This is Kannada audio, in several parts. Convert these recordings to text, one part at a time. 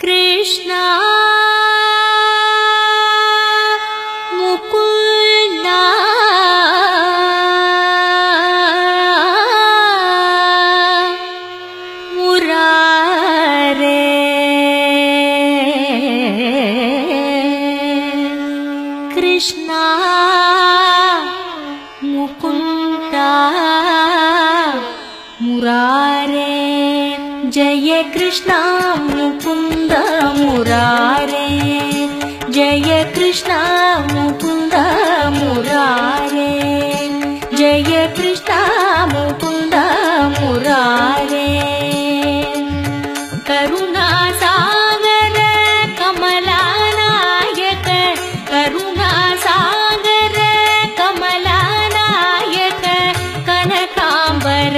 ಕೃಷ್ಣ ಮುಕುಂದ ಮುರಾರೇ ಕೃಷ್ಣ ಮುಕುಂದ ಮುರಾರೇ ಜಯ ಕೃಷ್ಣ ಮುಕುಂದ ಮುರಾರೇ ಜಯ ಕೃಷ್ಣ ಮುಕುಂದ ಮುರಾರೇ ಜಯ ಕೃಷ್ಣ ಮುಕುಂದ ಮುರಾರೇ ಕರುಣಾ ಸಾಗರ ಕಮಲಾನಾಯಕ ಕರುಣಾ ಸಾಗರ ಕಮಲಾನಾಯಕ ಕನಕಾಂಬರಧಾರಿ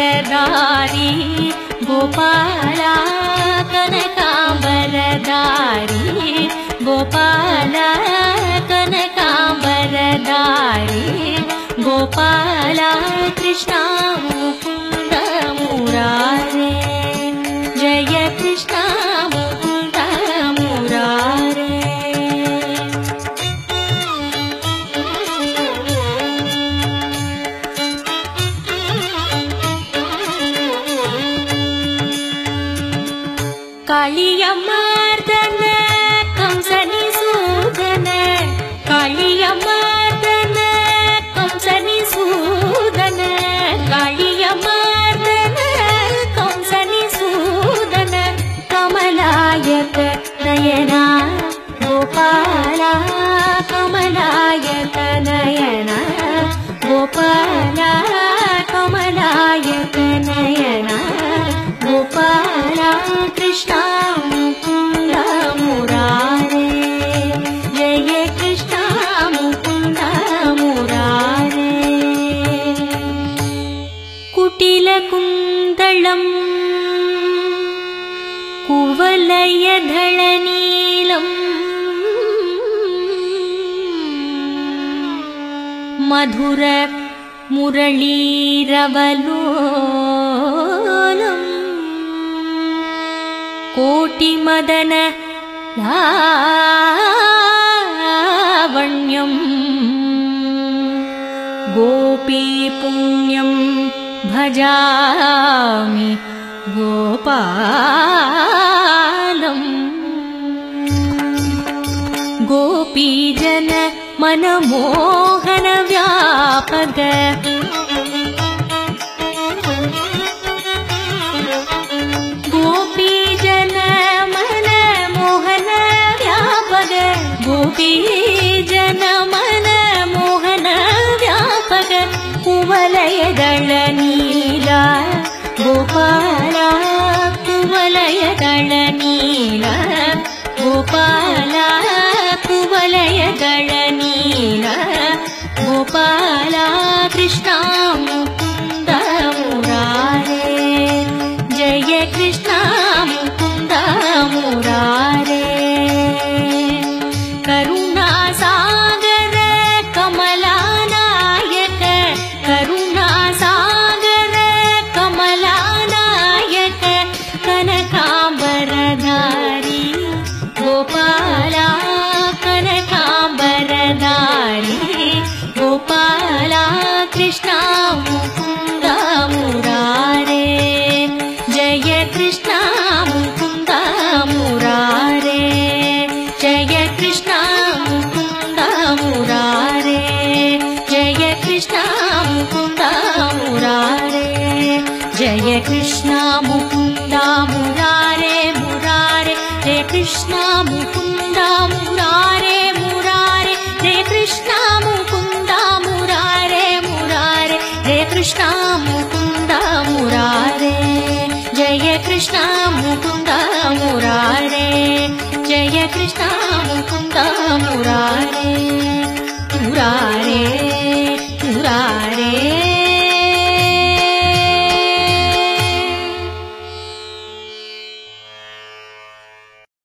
ಗೋಪಾಲ ಕನಕಾಂಬರಧಾರಿ ಗೋಪಾಲ ಕನಕಾಂಬರಧಾರಿ ಗೋಪಾಲ ಕೃಷ್ಣ ಮುಕುಂದ ಮುರಾರೇ ಜಯ ಕೃಷ್ಣ ಮುಕುಂದ ಮುರಾರೇ ಕಾಳಿಯ ಮಾರ್ದನ ಕಂಸನಿ ಸೂದನ ಕಾಳಿಯ ಮಾರ್ದನ ಕಂಸನಿ ಸೂದನ ಕಾಳಿಯ ಮಾರ್ದನ ಕಂಸನಿ ಸೂದನ ಕಮಲಾಯತ ನಯನ ಗೋಪಾಲ ಕಮಲಾಯತ ನಯನ ಗೋಪಾಲ ಕಮಲಾಯತ ನಯನ ಗೋಪಾಲ ಕೃಷ್ಣ ಮುಕುಂದ ಮುರಾರೇ ಜಯ ಕೃಷ್ಣ ಮುಕುಂದ ಮುರಾರೇ ಕುಟಿಲ ಕುಂದಳಂ ಕುವಲಯಧಳ ನೀಲಂ ಮಧುರ ಮುರಳೀರವಲೋಲಂ ಕೋಟಿ ಮದನ ಲಾವಣ್ಯಂ ಗೋಪೀ ಪುಣ್ಯಂ ಭಜಾಮಿ ಗೋಪಾಲಂ ಗೋಪೀಜನ ಮನಮೋಹನ ವ್ಯಾಪಕ ಗೋಪೀಜನ ಮನಮೋಹನ ವ್ಯಾಪಕ ಗೋಪೀಜನ ಮನಮೋಹನ ವ್ಯಾಪಕ ಕುವಲಯದಳ ನೀಲ ಗೋಪಾಲ ಕುವಲಯದಳ ನೀಲ ಗೋಪಾಲ ಕುವಲಯದಳ ನೀಲ ಗೋಪಾಲ ಕೃಷ್ಣ ಮುಕುಂದ ಮುರಾರೇ ಜಯ ಕೃಷ್ಣ ಮುಕುಂದ ಮುರಾರೇ ಕರುಣಾ ಸಾಗರ ಕಮಲಾನಾಯಕ ಕರುಣಾ ಸಾಗರ ಕಮಲಾನಾಯಕ ಕನಕಾಂಬರಧಾರಿ ಗೋಪಾಲ ಕನಕಾಂಬರಧಾರಿ ಗೋಪಾಲ ಕೃಷ್ಣ ಮುಕುಂದ ಮುರಾರೇ ಜಯ ಕೃಷ್ಣ ಮುಕುಂದ ಮುರಾರೇ ಜಯ ಕೃಷ್ಣ ಮುಕುಂದ ಮುರಾರೇ ಜಯ ಕೃಷ್ಣ ಮುಕುಂದ ಮುರಾರೇ ಜಯ ಕೃಷ್ಣ ಮುಕುಂದ ಮುರಾರೇ ಮುರಾರೇ ಜಯ ಕೃಷ್ಣ ಮುಕುಂದ ಮುರಾರೇ ಮುರಾರೇ ಜಯ ಕೃಷ್ಣ ಮುಕುಂದ ಮುರಾರೇ ಮುರಾರೇ ಜಯ ಕೃಷ್ಣ ಮುಕುಂದ ಮುರಾರೇ ಜಯ ಕೃಷ್ಣ ಮುಕುಂದ ಮುರಾರೇ ಜಯ ಕೃಷ್ಣ ಮುಕುಂದ ಮುರಾರೇ ಮುರಾರೇ ಮುರಾರೇ